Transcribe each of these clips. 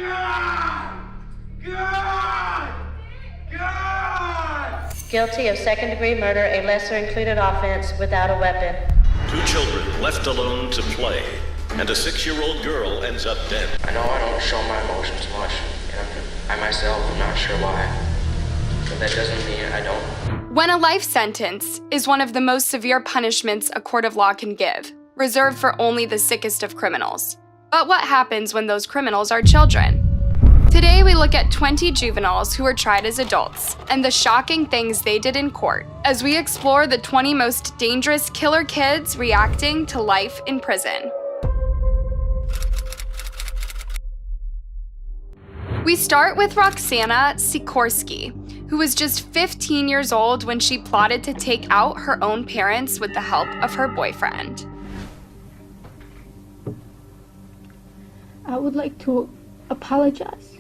God! God! God! Guilty of second-degree murder, a lesser-included offense, without a weapon. 2 children left alone to play, and a 6-year-old girl ends up dead. I know I don't show my emotions much, and I myself am not sure why, but that doesn't mean I don't. When a life sentence is one of the most severe punishments a court of law can give, reserved for only the sickest of criminals. But what happens when those criminals are children? Today we look at 20 juveniles who were tried as adults and the shocking things they did in court as we explore the 20 most dangerous killer kids reacting to life in prison. We start with Roxana Sikorsky, who was just 15 years old when she plotted to take out her own parents with the help of her boyfriend. I would like to apologize.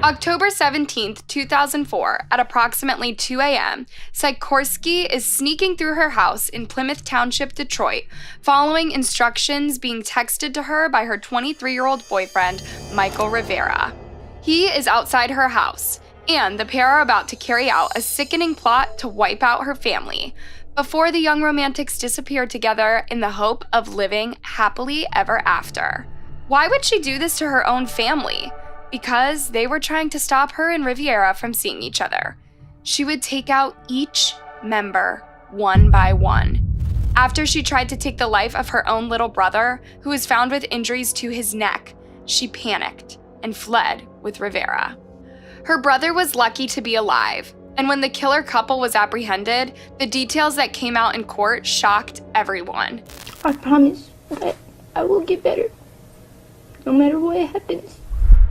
October 17, 2004, at approximately 2 a.m., Sikorsky is sneaking through her house in Plymouth Township, Detroit, following instructions being texted to her by her 23-year-old boyfriend, Michael Rivera. He is outside her house, and the pair are about to carry out a sickening plot to wipe out her family, before the young romantics disappear together in the hope of living happily ever after. Why would she do this to her own family? Because they were trying to stop her and Rivera from seeing each other. She would take out each member one by one. After she tried to take the life of her own little brother, who was found with injuries to his neck, she panicked and fled with Rivera. Her brother was lucky to be alive, and when the killer couple was apprehended, the details that came out in court shocked everyone. I promise that I will get better, no matter what happens.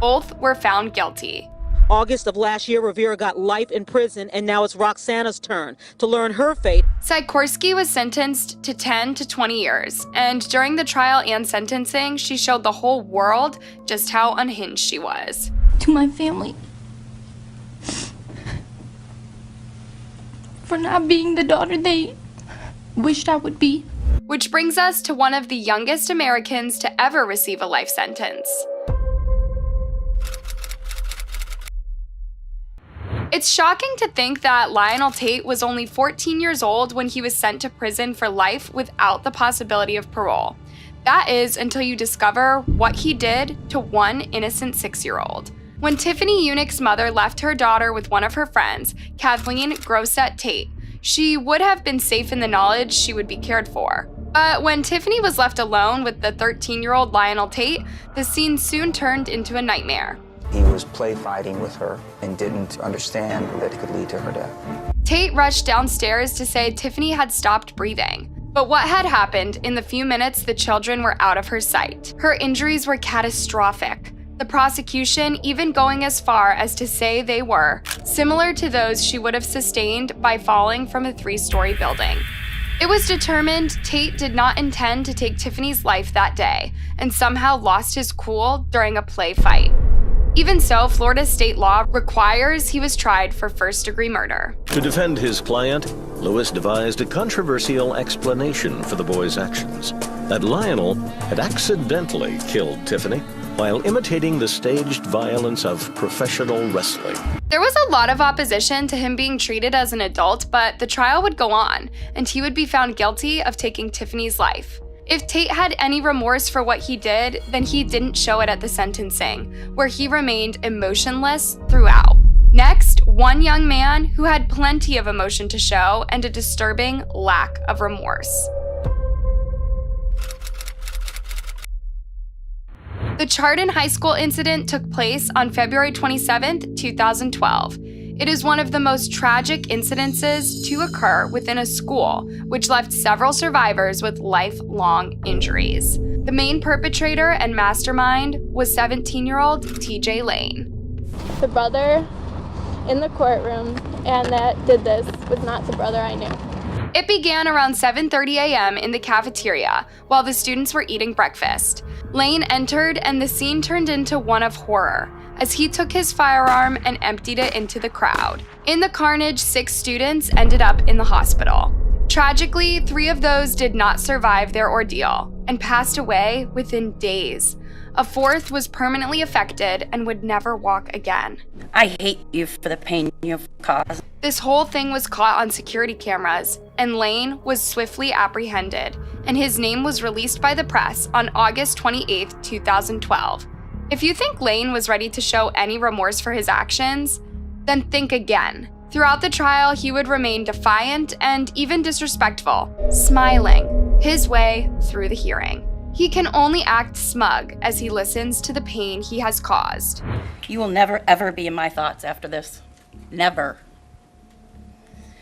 Both were found guilty. August of last year, Rivera got life in prison, and now it's Roxana's turn to learn her fate. Sikorsky was sentenced to 10 to 20 years, and during the trial and sentencing, she showed the whole world just how unhinged she was. To my family, for not being the daughter they wished I would be. Which brings us to one of the youngest Americans to ever receive a life sentence. It's shocking to think that Lionel Tate was only 14 years old when he was sent to prison for life without the possibility of parole. That is until you discover what he did to one innocent 6-year-old. When Tiffany Eunick's mother left her daughter with one of her friends, Kathleen Grosset Tate, she would have been safe in the knowledge she would be cared for. But when Tiffany was left alone with the 13-year-old Lionel Tate, the scene soon turned into a nightmare. He was play fighting with her and didn't understand that it could lead to her death. Tate rushed downstairs to say Tiffany had stopped breathing. But what had happened in the few minutes the children were out of her sight? Her injuries were catastrophic. The prosecution even going as far as to say they were similar to those she would have sustained by falling from a 3-story building. It was determined Tate did not intend to take Tiffany's life that day and somehow lost his cool during a play fight. Even so, Florida state law requires he was tried for first-degree murder. To defend his client, Lewis devised a controversial explanation for the boy's actions, that Lionel had accidentally killed Tiffany while imitating the staged violence of professional wrestling. There was a lot of opposition to him being treated as an adult, but the trial would go on, and he would be found guilty of taking Tiffany's life. If Tate had any remorse for what he did, then he didn't show it at the sentencing, where he remained emotionless throughout. Next, one young man who had plenty of emotion to show and a disturbing lack of remorse. The Chardon High School incident took place on February 27, 2012. It is one of the most tragic incidences to occur within a school, which left several survivors with lifelong injuries. The main perpetrator and mastermind was 17-year-old TJ Lane. The brother in the courtroom and that did this was not the brother I knew. It began around 7:30 a.m. in the cafeteria while the students were eating breakfast. Lane entered and the scene turned into one of horror as he took his firearm and emptied it into the crowd. In the carnage, 6 students ended up in the hospital. Tragically, 3 of those did not survive their ordeal and passed away within days. A fourth was permanently affected and would never walk again. I hate you for the pain you've caused. This whole thing was caught on security cameras, and Lane was swiftly apprehended, and his name was released by the press on August 28, 2012. If you think Lane was ready to show any remorse for his actions, then think again. Throughout the trial, he would remain defiant and even disrespectful, smiling his way through the hearing. He can only act smug as he listens to the pain he has caused. You will never, ever be in my thoughts after this. Never.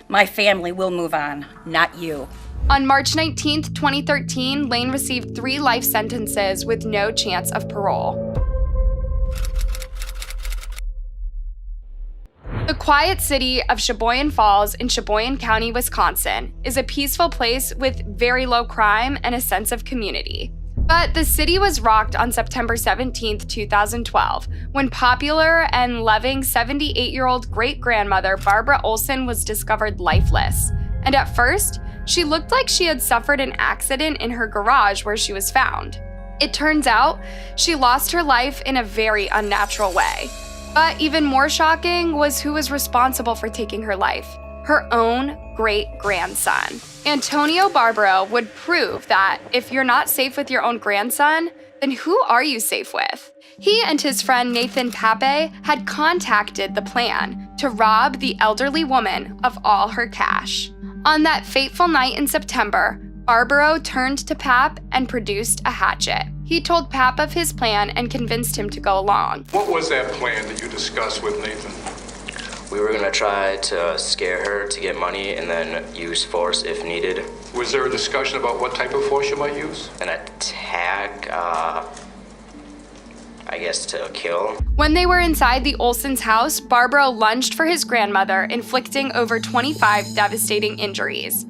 My family will move on, not you. On March 19, 2013, Lane received 3 life sentences with no chance of parole. The quiet city of Sheboygan Falls in Sheboygan County, Wisconsin, is a peaceful place with very low crime and a sense of community. But the city was rocked on September 17, 2012, when popular and loving 78-year-old great-grandmother Barbara Olson was discovered lifeless. And at first, she looked like she had suffered an accident in her garage where she was found. It turns out, she lost her life in a very unnatural way. But even more shocking was who was responsible for taking her life: her own great-grandson. Antonio Barbaro would prove that if you're not safe with your own grandson, then who are you safe with? He and his friend Nathan Pape had contacted the plan to rob the elderly woman of all her cash. On that fateful night in September, Barbaro turned to Pap and produced a hatchet. He told Pap of his plan and convinced him to go along. What was that plan that you discussed with Nathan? We were gonna try to scare her to get money and then use force if needed. Was there a discussion about what type of force you might use? An attack, I guess to kill. When they were inside the Olsons' house, Barbaro lunged for his grandmother, inflicting over 25 devastating injuries.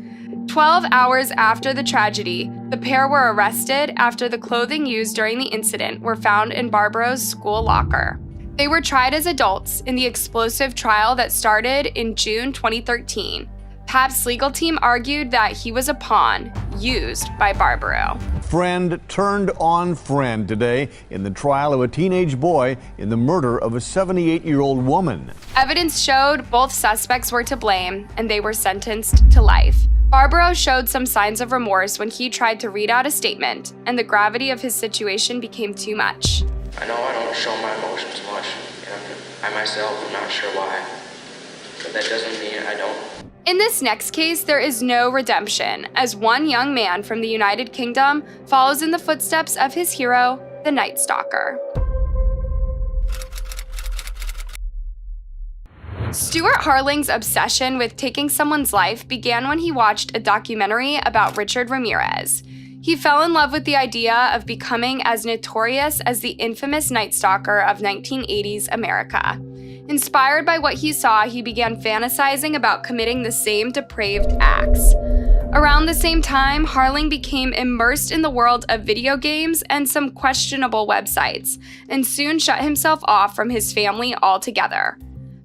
12 hours after the tragedy, the pair were arrested after the clothing used during the incident were found in Barbaro's school locker. They were tried as adults in the explosive trial that started in June 2013. Pap's legal team argued that he was a pawn used by Barbaro. Friend turned on friend today in the trial of a teenage boy in the murder of a 78-year-old woman. Evidence showed both suspects were to blame, and they were sentenced to life. Barbaro showed some signs of remorse when he tried to read out a statement, and the gravity of his situation became too much. I know I don't show my emotions much, and I myself am not sure why, but that doesn't mean I don't. In this next case, there is no redemption, as one young man from the United Kingdom follows in the footsteps of his hero, the Night Stalker. Stuart Harling's obsession with taking someone's life began when he watched a documentary about Richard Ramirez. He fell in love with the idea of becoming as notorious as the infamous Night Stalker of 1980s America. Inspired by what he saw, he began fantasizing about committing the same depraved acts. Around the same time, Harling became immersed in the world of video games and some questionable websites, and soon shut himself off from his family altogether.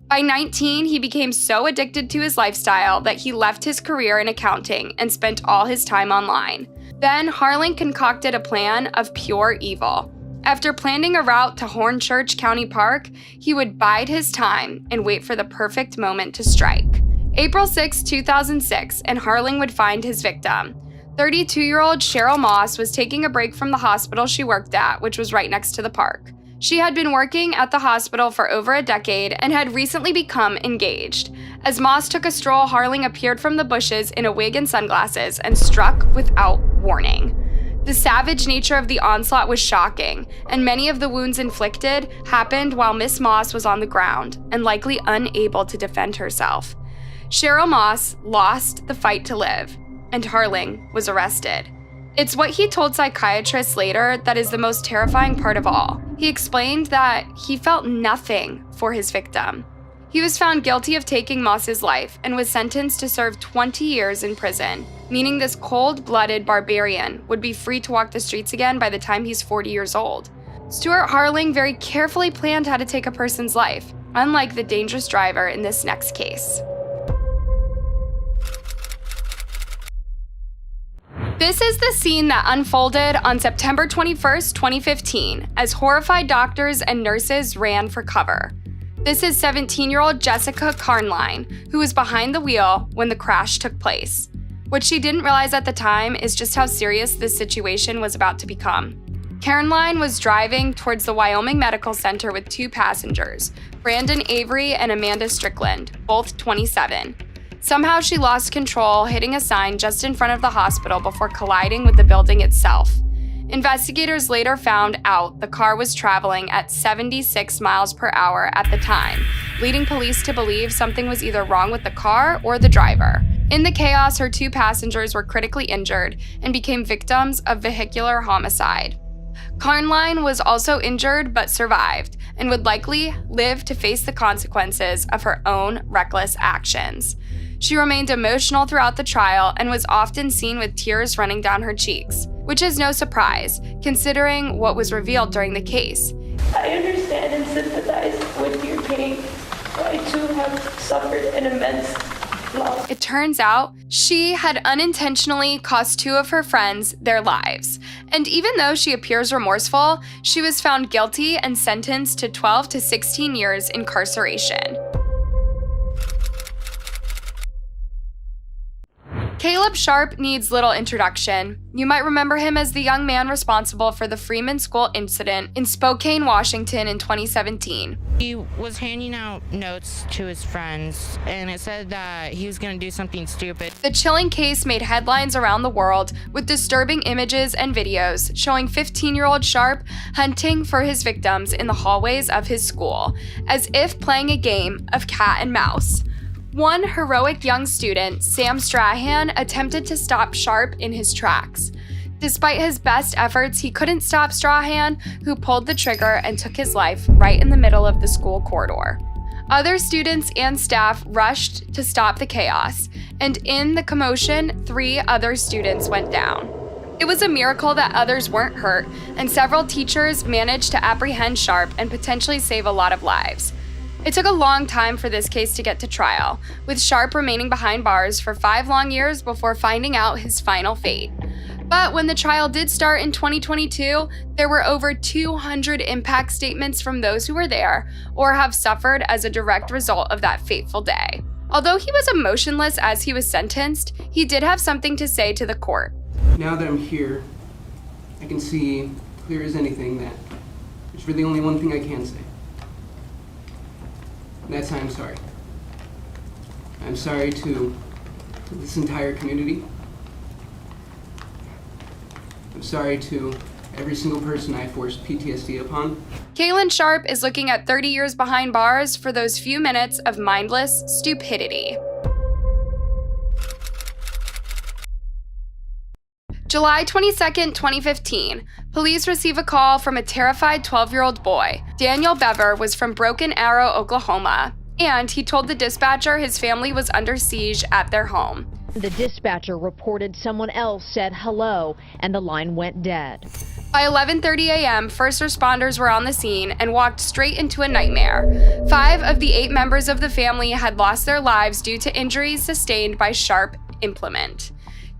By 19, he became so addicted to his lifestyle that he left his career in accounting and spent all his time online. Then, Harling concocted a plan of pure evil. After planning a route to Hornchurch County Park, he would bide his time and wait for the perfect moment to strike. April 6, 2006, and Harling would find his victim. 32-year-old Cheryl Moss was taking a break from the hospital she worked at, which was right next to the park. She had been working at the hospital for over a decade and had recently become engaged. As Moss took a stroll, Harling appeared from the bushes in a wig and sunglasses and struck without warning. The savage nature of the onslaught was shocking, and many of the wounds inflicted happened while Miss Moss was on the ground and likely unable to defend herself. Cheryl Moss lost the fight to live, and Harling was arrested. It's what he told psychiatrists later that is the most terrifying part of all. He explained that he felt nothing for his victim. He was found guilty of taking Moss's life and was sentenced to serve 20 years in prison, meaning this cold-blooded barbarian would be free to walk the streets again by the time he's 40 years old. Stuart Harling very carefully planned how to take a person's life, unlike the dangerous driver in this next case. This is the scene that unfolded on September 21st, 2015, as horrified doctors and nurses ran for cover. This is 17-year-old Jessica Carnline, who was behind the wheel when the crash took place. What she didn't realize at the time is just how serious this situation was about to become. Carnline was driving towards the Wyoming Medical Center with two passengers, Brandon Avery and Amanda Strickland, both 27. Somehow she lost control, hitting a sign just in front of the hospital before colliding with the building itself. Investigators later found out the car was traveling at 76 miles per hour at the time, leading police to believe something was either wrong with the car or the driver. In the chaos, her two passengers were critically injured and became victims of vehicular homicide. Carnline was also injured but survived and would likely live to face the consequences of her own reckless actions. She remained emotional throughout the trial and was often seen with tears running down her cheeks, which is no surprise, considering what was revealed during the case. I understand and sympathize with your pain. I too have suffered an immense loss. It turns out she had unintentionally cost two of her friends their lives. And even though she appears remorseful, she was found guilty and sentenced to 12 to 16 years incarceration. Caleb Sharp needs little introduction. You might remember him as the young man responsible for the Freeman School incident in Spokane, Washington in 2017. He was handing out notes to his friends, and it said that he was going to do something stupid. The chilling case made headlines around the world with disturbing images and videos showing 15-year-old Sharp hunting for his victims in the hallways of his school, as if playing a game of cat and mouse. One heroic young student, Sam Strahan, attempted to stop Sharp in his tracks. Despite his best efforts, he couldn't stop Strahan, who pulled the trigger and took his life right in the middle of the school corridor. Other students and staff rushed to stop the chaos, and in the commotion, 3 other students went down. It was a miracle that others weren't hurt, and several teachers managed to apprehend Sharp and potentially save a lot of lives. It took a long time for this case to get to trial, with Sharp remaining behind bars for 5 long years before finding out his final fate. But when the trial did start in 2022, there were over 200 impact statements from those who were there or have suffered as a direct result of that fateful day. Although he was emotionless as he was sentenced, he did have something to say to the court. Now that I'm here, I can see clear as anything that there's really only one thing I can say. And that's I'm sorry. I'm sorry to this entire community. I'm sorry to every single person I forced PTSD upon. Kalen Sharp is looking at 30 years behind bars for those few minutes of mindless stupidity. July 22nd, 2015, police receive a call from a terrified 12-year-old boy. Daniel Bever was from Broken Arrow, Oklahoma, and he told the dispatcher his family was under siege at their home. The dispatcher reported someone else said hello, and the line went dead. By 11:30 a.m., first responders were on the scene and walked straight into a nightmare. 5 of the 8 members of the family had lost their lives due to injuries sustained by sharp implement.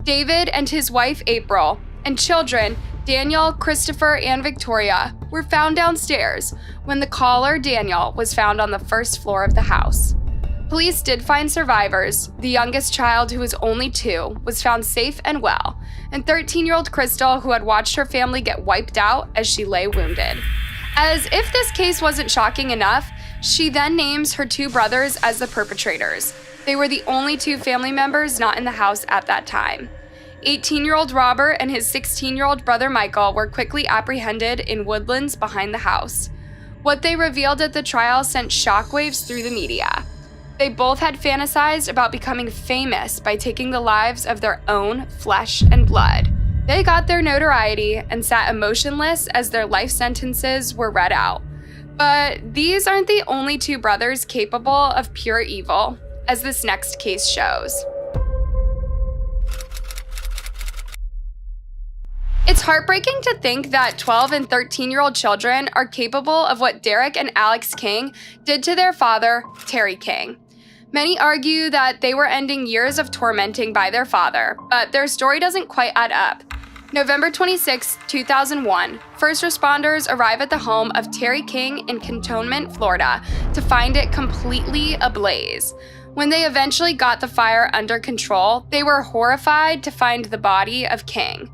David and his wife April, and children Daniel, Christopher, and Victoria were found downstairs when the caller, Daniel, was found on the first floor of the house. Police did find survivors. The youngest child, who was only 2, was found safe and well, and 13-year-old Crystal, who had watched her family get wiped out as she lay wounded. As if this case wasn't shocking enough, she then names her 2 brothers as the perpetrators. They were the only 2 family members not in the house at that time. 18-year-old Robert and his 16-year-old brother Michael were quickly apprehended in woodlands behind the house. What they revealed at the trial sent shockwaves through the media. They both had fantasized about becoming famous by taking the lives of their own flesh and blood. They got their notoriety and sat emotionless as their life sentences were read out. But these aren't the only 2 brothers capable of pure evil, as this next case shows. It's heartbreaking to think that 12 and 13-year-old children are capable of what Derek and Alex King did to their father, Terry King. Many argue that they were ending years of tormenting by their father, but their story doesn't quite add up. November 26, 2001, first responders arrive at the home of Terry King in Cantonment, Florida, to find it completely ablaze. When they eventually got the fire under control, they were horrified to find the body of King.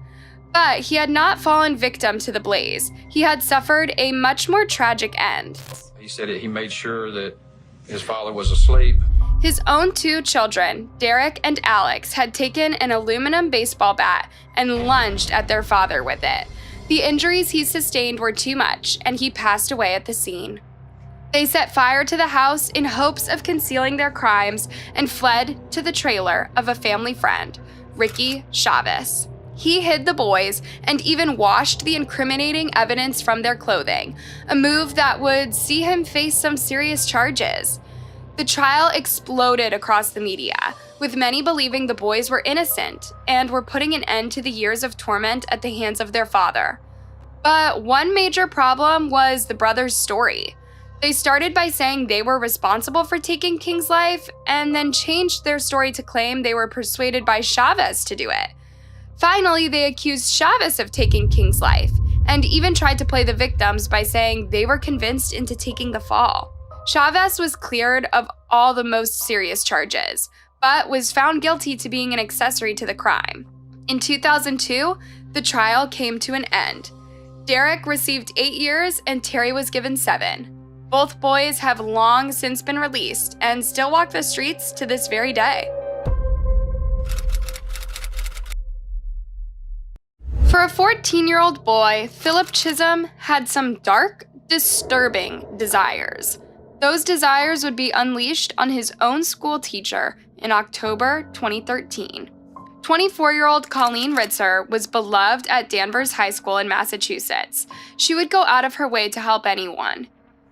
But he had not fallen victim to the blaze. He had suffered a much more tragic end. He said he made sure that his father was asleep. His own 2 children, Derek and Alex, had taken an aluminum baseball bat and lunged at their father with it. The injuries he sustained were too much, and he passed away at the scene. They set fire to the house in hopes of concealing their crimes and fled to the trailer of a family friend, Ricky Chavez. He hid the boys and even washed the incriminating evidence from their clothing, a move that would see him face some serious charges. The trial exploded across the media, with many believing the boys were innocent and were putting an end to the years of torment at the hands of their father. But one major problem was the brothers' story. They started by saying they were responsible for taking King's life, and then changed their story to claim they were persuaded by Chavez to do it. Finally, they accused Chavez of taking King's life, and even tried to play the victims by saying they were convinced into taking the fall. Chavez was cleared of all the most serious charges, but was found guilty to being an accessory to the crime. In 2002, the trial came to an end. Derek received 8 years and Terry was given 7. Both boys have long since been released and still walk the streets to this very day. For a 14-year-old boy, Philip Chisholm had some dark, disturbing desires. Those desires would be unleashed on his own school teacher in October 2013. 24-year-old Colleen Ritzer was beloved at Danvers High School in Massachusetts. She would go out of her way to help anyone.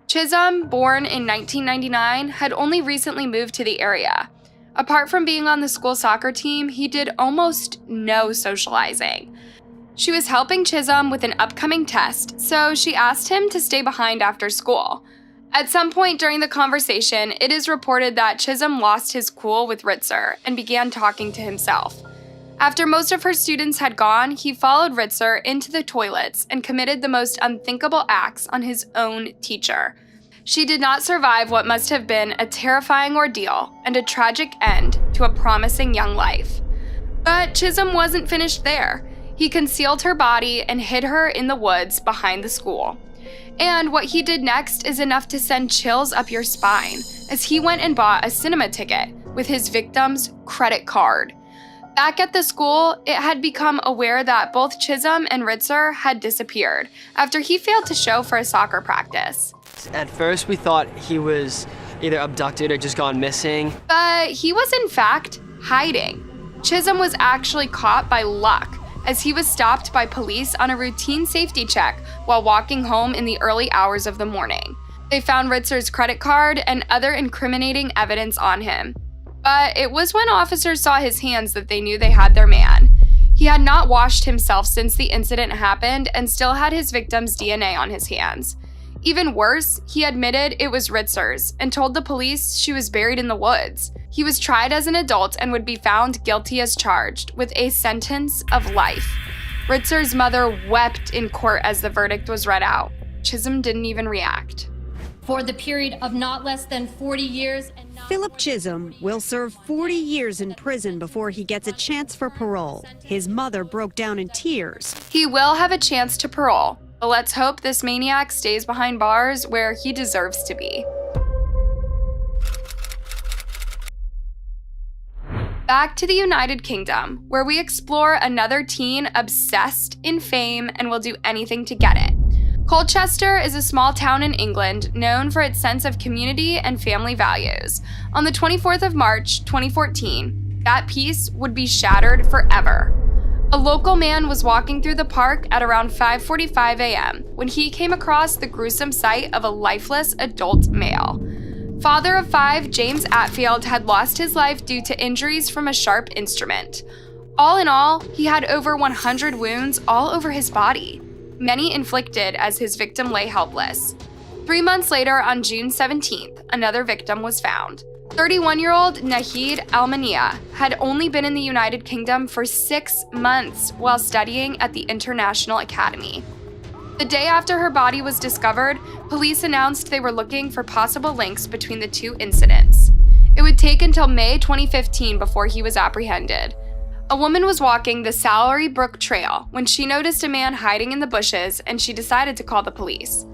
Chisholm, born in 1999, had only recently moved to the area. Apart from being on the school soccer team, he did almost no socializing. She was helping Chisholm with an upcoming test, so she asked him to stay behind after school. At some point during the conversation, it is reported that Chisholm lost his cool with Ritzer and began talking to himself. After most of her students had gone, he followed Ritzer into the toilets and committed the most unthinkable acts on his own teacher. She did not survive what must have been a terrifying ordeal and a tragic end to a promising young life. But Chisholm wasn't finished there. He concealed her body and hid her in the woods behind the school. And what he did next is enough to send chills up your spine, as he went and bought a cinema ticket with his victim's credit card. Back at the school, it had become aware that both Chisholm and Ritzer had disappeared after he failed to show for a soccer practice. At first, we thought he was either abducted or just gone missing. But he was in fact hiding. Chisholm was actually caught by luck, as he was stopped by police on a routine safety check while walking home in the early hours of the morning. They found Ritzer's credit card and other incriminating evidence on him. But it was when officers saw his hands that they knew they had their man. He had not washed himself since the incident happened and still had his victim's DNA on his hands. Even worse, he admitted it was Ritzer's and told the police she was buried in the woods. He was tried as an adult and would be found guilty as charged, with a sentence of life. Ritzer's mother wept in court as the verdict was read out. Chisholm didn't even react. For the period of not less than 40 years. Philip Chisholm will serve 40 years in prison before he gets a chance for parole. His mother broke down in tears. He will have a chance to parole, but let's hope this maniac stays behind bars where he deserves to be. Back to the United Kingdom, where we explore another teen obsessed in fame and will do anything to get it. Colchester is a small town in England known for its sense of community and family values. On the 24th of March, 2014, that peace would be shattered forever. A local man was walking through the park at around 5:45 a.m. when he came across the gruesome sight of a lifeless adult male. Father of 5, James Atfield, had lost his life due to injuries from a sharp instrument. All in all, he had over 100 wounds all over his body, many inflicted as his victim lay helpless. 3 months later, on June 17th, another victim was found. 31-year-old Nahid Al-Mania had only been in the United Kingdom for 6 months while studying at the International Academy. The day after her body was discovered, police announced they were looking for possible links between the two incidents. It would take until May 2015 before he was apprehended. A woman was walking the Salary Brook Trail when she noticed a man hiding in the bushes, and she decided to call the police.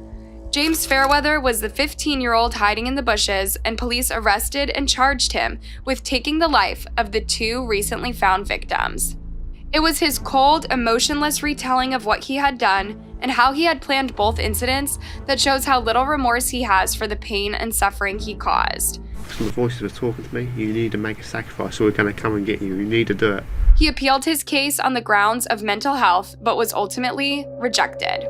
James Fairweather was the 15-year-old hiding in the bushes, and police arrested and charged him with taking the life of the two recently found victims. It was his cold, emotionless retelling of what he had done and how he had planned both incidents that shows how little remorse he has for the pain and suffering he caused. The voices were talking to me, you need to make a sacrifice or we're going to come and get you, you need to do it. He appealed his case on the grounds of mental health, but was ultimately rejected.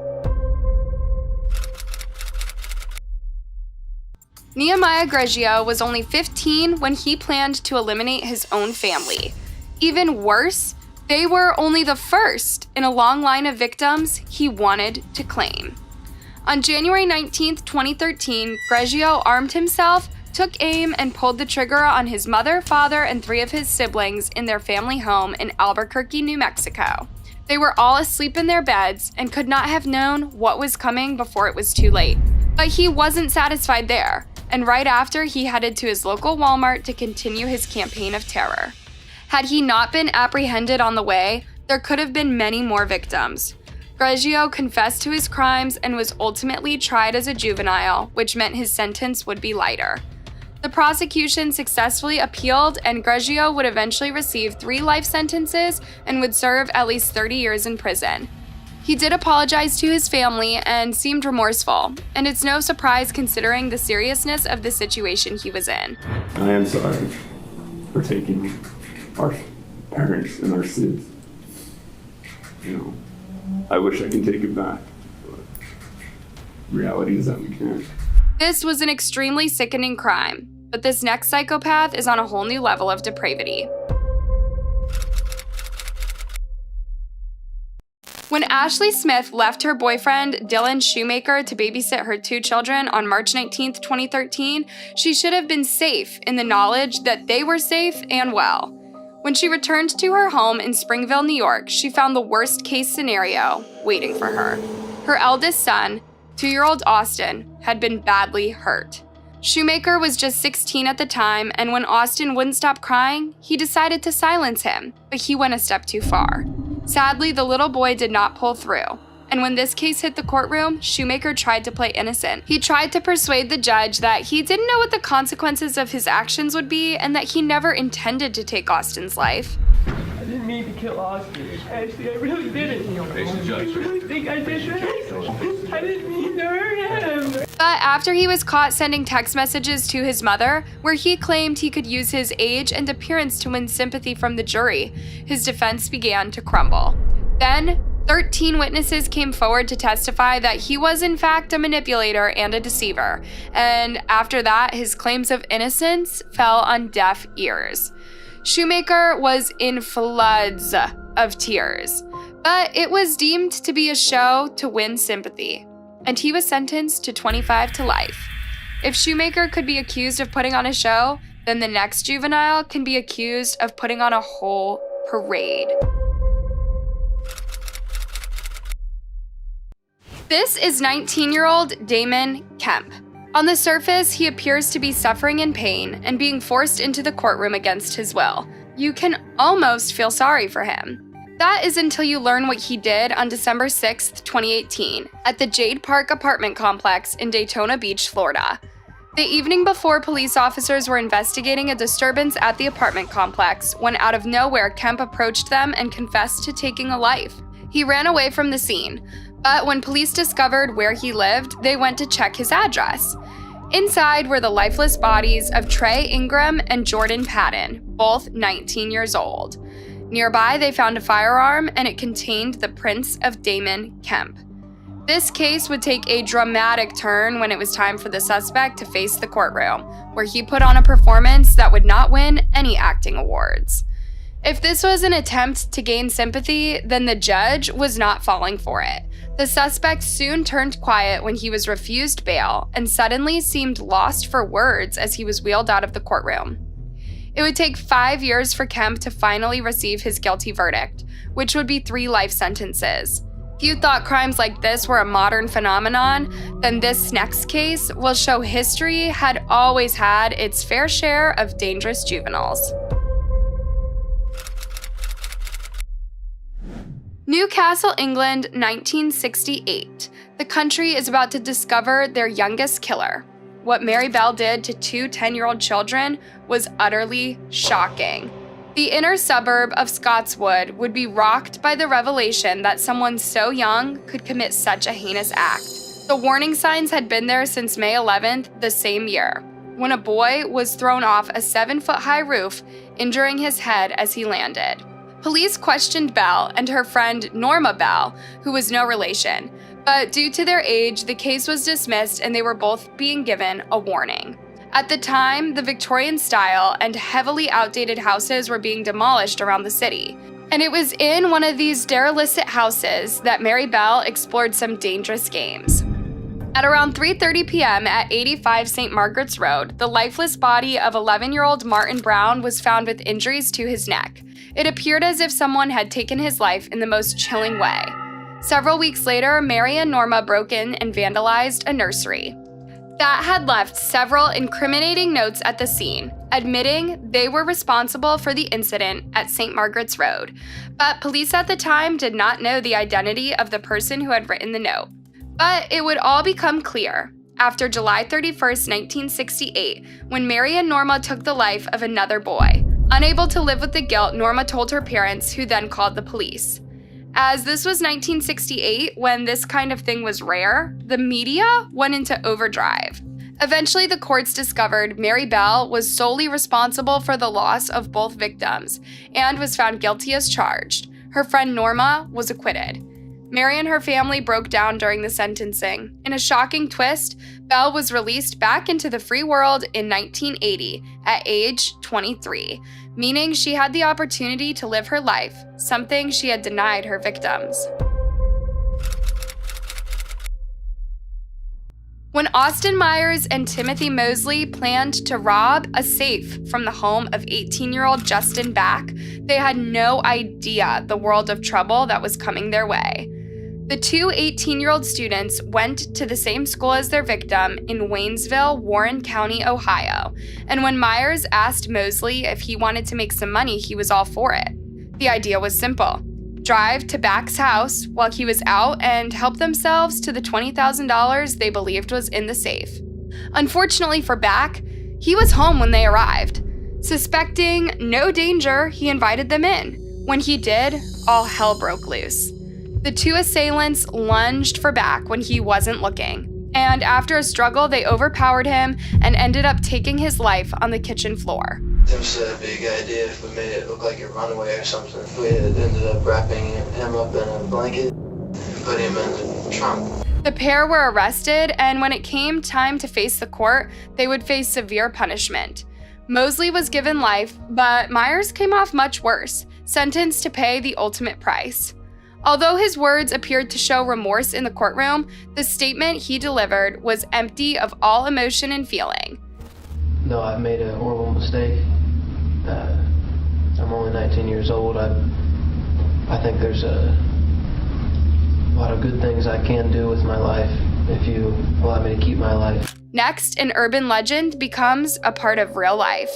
Nehemiah Greggio was only 15 when he planned to eliminate his own family. Even worse, they were only the first in a long line of victims he wanted to claim. On January 19, 2013, Greggio armed himself, took aim, and pulled the trigger on his mother, father, and 3 of his siblings in their family home in Albuquerque, New Mexico. They were all asleep in their beds and could not have known what was coming before it was too late. But he wasn't satisfied there, and right after, he headed to his local Walmart to continue his campaign of terror. Had he not been apprehended on the way, there could have been many more victims. Greggio confessed to his crimes and was ultimately tried as a juvenile, which meant his sentence would be lighter. The prosecution successfully appealed, and Greggio would eventually receive 3 life sentences and would serve at least 30 years in prison. He did apologize to his family and seemed remorseful, and it's no surprise considering the seriousness of the situation he was in. I am sorry for taking our parents and our sins. You know, I wish I could take it back, but reality is that we can't. This was an extremely sickening crime, but this next psychopath is on a whole new level of depravity. When Ashley Smith left her boyfriend, Dylan Shoemaker, to babysit her 2 children on March 19, 2013, she should have been safe in the knowledge that they were safe and well. When she returned to her home in Springville, New York, she found the worst-case scenario waiting for her. Her eldest son, 2-year-old Austin, had been badly hurt. Shoemaker was just 16 at the time, and when Austin wouldn't stop crying, he decided to silence him, but he went a step too far. Sadly, the little boy did not pull through, and when this case hit the courtroom, Shoemaker tried to play innocent. He tried to persuade the judge that he didn't know what the consequences of his actions would be and that he never intended to take Austin's life. I didn't mean to kill Austin. Actually, I really didn't. I really think I did that. I didn't mean to hurt him. But after he was caught sending text messages to his mother, where he claimed he could use his age and appearance to win sympathy from the jury, his defense began to crumble. Then, 13 witnesses came forward to testify that he was in fact a manipulator and a deceiver, and after that, his claims of innocence fell on deaf ears. Shoemaker was in floods of tears, but it was deemed to be a show to win sympathy, and he was sentenced to 25 to life. If Shoemaker could be accused of putting on a show, then the next juvenile can be accused of putting on a whole parade. This is 19-year-old Damon Kemp. On the surface, he appears to be suffering in pain and being forced into the courtroom against his will. You can almost feel sorry for him. That is until you learn what he did on December 6, 2018, at the Jade Park apartment complex in Daytona Beach, Florida. The evening before, police officers were investigating a disturbance at the apartment complex when out of nowhere, Kemp approached them and confessed to taking a life. He ran away from the scene, but when police discovered where he lived, they went to check his address. Inside were the lifeless bodies of Trey Ingram and Jordan Patton, both 19 years old. Nearby, they found a firearm, and it contained the prints of Damon Kemp. This case would take a dramatic turn when it was time for the suspect to face the courtroom, where he put on a performance that would not win any acting awards. If this was an attempt to gain sympathy, then the judge was not falling for it. The suspect soon turned quiet when he was refused bail and suddenly seemed lost for words as he was wheeled out of the courtroom. It would take 5 years for Kemp to finally receive his guilty verdict, which would be 3 life sentences. If you thought crimes like this were a modern phenomenon, then this next case will show history had always had its fair share of dangerous juveniles. Newcastle, England, 1968. The country is about to discover their youngest killer. What Mary Bell did to 2 10-year-old children was utterly shocking. The inner suburb of Scotswood would be rocked by the revelation that someone so young could commit such a heinous act. The warning signs had been there since May 11th the same year, when a boy was thrown off a 7-foot-high roof, injuring his head as he landed. Police questioned Bell and her friend Norma Bell, who was no relation, but due to their age, the case was dismissed and they were both being given a warning. At the time, the Victorian-style and heavily outdated houses were being demolished around the city. And it was in one of these derelict houses that Mary Bell explored some dangerous games. At around 3:30 p.m. at 85 St. Margaret's Road, the lifeless body of 11-year-old Martin Brown was found with injuries to his neck. It appeared as if someone had taken his life in the most chilling way. Several weeks later, Mary and Norma broke in and vandalized a nursery. That had left several incriminating notes at the scene, admitting they were responsible for the incident at St. Margaret's Road, but police at the time did not know the identity of the person who had written the note. But it would all become clear after July 31st, 1968, when Mary and Norma took the life of another boy. Unable to live with the guilt, Norma told her parents, who then called the police. As this was 1968, when this kind of thing was rare, the media went into overdrive. Eventually, the courts discovered Mary Bell was solely responsible for the loss of both victims and was found guilty as charged. Her friend Norma was acquitted. Mary and her family broke down during the sentencing. In a shocking twist, Bell was released back into the free world in 1980 at age 23, meaning she had the opportunity to live her life, something she had denied her victims. When Austin Myers and Timothy Mosley planned to rob a safe from the home of 18-year-old Justin Back, they had no idea the world of trouble that was coming their way. The 2 18-year-old students went to the same school as their victim in Waynesville, Warren County, Ohio, and when Myers asked Mosley if he wanted to make some money, he was all for it. The idea was simple: drive to Back's house while he was out and help themselves to the $20,000 they believed was in the safe. Unfortunately for Back, he was home when they arrived. Suspecting no danger, he invited them in. When he did, all hell broke loose. The 2 assailants lunged for Back when he wasn't looking, and after a struggle, they overpowered him and ended up taking his life on the kitchen floor. Tim said it'd be a good idea if we made it look like a runaway or something. We had ended up wrapping him up in a blanket and put him in the trunk. The pair were arrested, and when it came time to face the court, they would face severe punishment. Mosley was given life, but Myers came off much worse, sentenced to pay the ultimate price. Although his words appeared to show remorse in the courtroom, the statement he delivered was empty of all emotion and feeling. No, I've made a horrible mistake. I'm only 19 years old. I think there's a lot of good things I can do with my life if you allow me to keep my life. Next, an urban legend becomes a part of real life.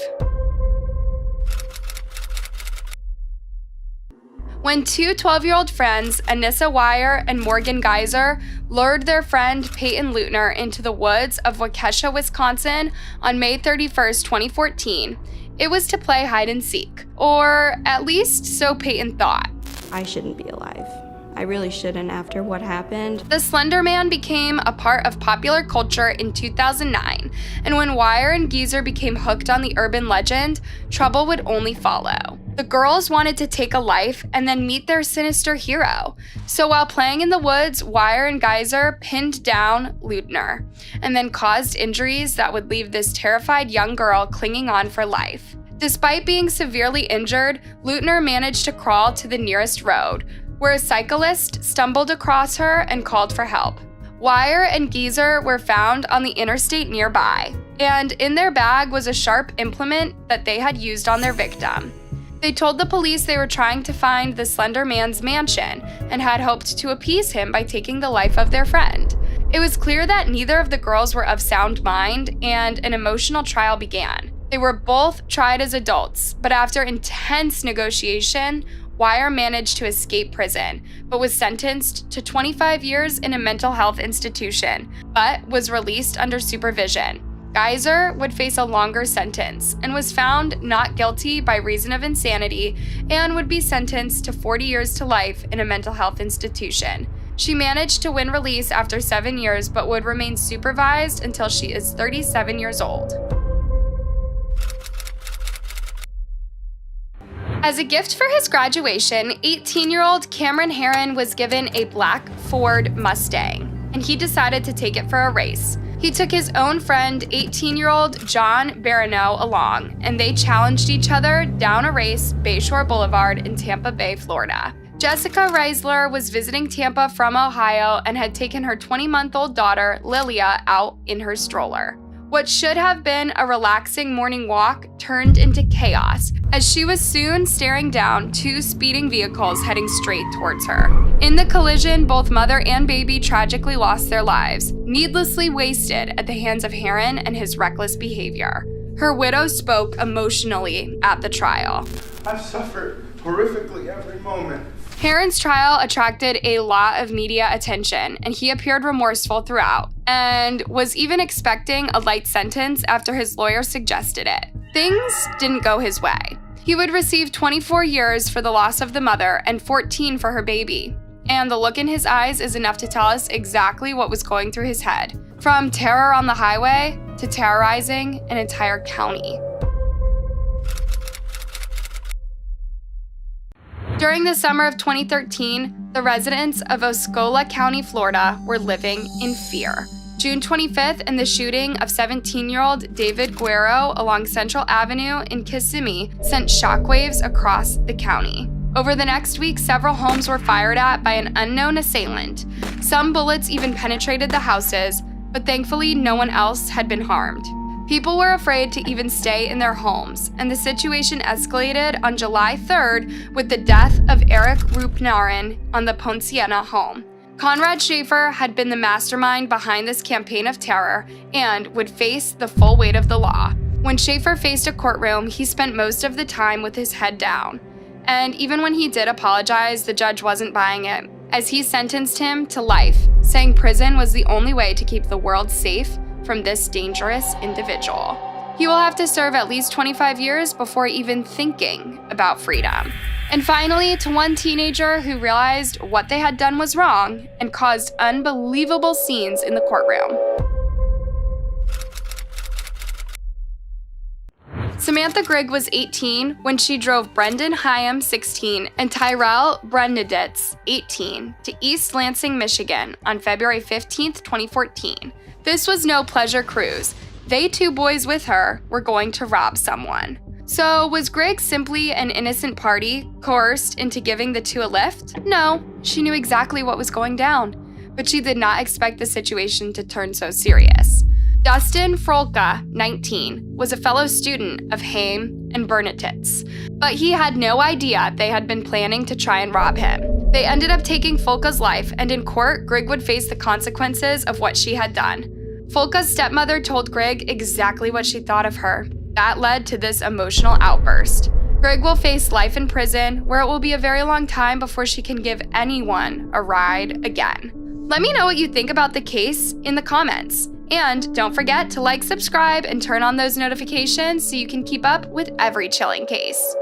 When 2 12-year-old friends, Anissa Weier and Morgan Geyser, lured their friend Peyton Leutner into the woods of Waukesha, Wisconsin on May 31st, 2014, it was to play hide and seek, or at least so Peyton thought. I shouldn't be alive. I really shouldn't after what happened. The Slender Man became a part of popular culture in 2009, and when Weier and Geyser became hooked on the urban legend, trouble would only follow. The girls wanted to take a life and then meet their sinister hero. So while playing in the woods, Weier and Geyser pinned down Leutner and then caused injuries that would leave this terrified young girl clinging on for life. Despite being severely injured, Leutner managed to crawl to the nearest road, where a cyclist stumbled across her and called for help. Wire and Geezer were found on the interstate nearby, and in their bag was a sharp implement that they had used on their victim. They told the police they were trying to find the slender man's mansion and had hoped to appease him by taking the life of their friend. It was clear that neither of the girls were of sound mind, and an emotional trial began. They were both tried as adults, but after intense negotiation, Wire managed to escape prison, but was sentenced to 25 years in a mental health institution, but was released under supervision. Geyser would face a longer sentence and was found not guilty by reason of insanity and would be sentenced to 40 years to life in a mental health institution. She managed to win release after 7 years, but would remain supervised until she is 37 years old. As a gift for his graduation, 18-year-old Cameron Herron was given a black Ford Mustang, and he decided to take it for a race. He took his own friend, 18-year-old John Barano, along, and they challenged each other down a race, Bayshore Boulevard in Tampa Bay, Florida. Jessica Reisler was visiting Tampa from Ohio and had taken her 20-month-old daughter, Lilia, out in her stroller. What should have been a relaxing morning walk turned into chaos, as she was soon staring down two speeding vehicles heading straight towards her. In the collision, both mother and baby tragically lost their lives, needlessly wasted at the hands of Herron and his reckless behavior. Her widow spoke emotionally at the trial. I've suffered horrifically every moment. Herron's trial attracted a lot of media attention, and he appeared remorseful throughout, and was even expecting a light sentence after his lawyer suggested it. Things didn't go his way. He would receive 24 years for the loss of the mother and 14 for her baby. And the look in his eyes is enough to tell us exactly what was going through his head, from terror on the highway to terrorizing an entire county. During the summer of 2013, the residents of Osceola County, Florida, were living in fear. June 25th, and the shooting of 17-year-old David Guerrero along Central Avenue in Kissimmee sent shockwaves across the county. Over the next week, several homes were fired at by an unknown assailant. Some bullets even penetrated the houses, but thankfully no one else had been harmed. People were afraid to even stay in their homes, and the situation escalated on July 3rd with the death of Eric Rupnarin on the Ponciana home. Conrad Schaefer had been the mastermind behind this campaign of terror and would face the full weight of the law. When Schaefer faced a courtroom, he spent most of the time with his head down. And even when he did apologize, the judge wasn't buying it, as he sentenced him to life, saying prison was the only way to keep the world safe from this dangerous individual. He will have to serve at least 25 years before even thinking about freedom. And finally, to one teenager who realized what they had done was wrong and caused unbelievable scenes in the courtroom. Samantha Grigg was 18 when she drove Brendan Hyam, 16, and Tyrell Brendeditz, 18, to East Lansing, Michigan on February 15, 2014. This was no pleasure cruise. They, two boys with her, were going to rob someone. So was Grigg simply an innocent party coerced into giving the two a lift? No, she knew exactly what was going down, but she did not expect the situation to turn so serious. Dustin Frolka, 19, was a fellow student of Haim and Bernadette's, but he had no idea they had been planning to try and rob him. They ended up taking Folka's life, and in court, Grigg would face the consequences of what she had done. Folka's stepmother told Grigg exactly what she thought of her. That led to this emotional outburst. Grigg will face life in prison, where it will be a very long time before she can give anyone a ride again. Let me know what you think about the case in the comments. And don't forget to like, subscribe, and turn on those notifications so you can keep up with every chilling case.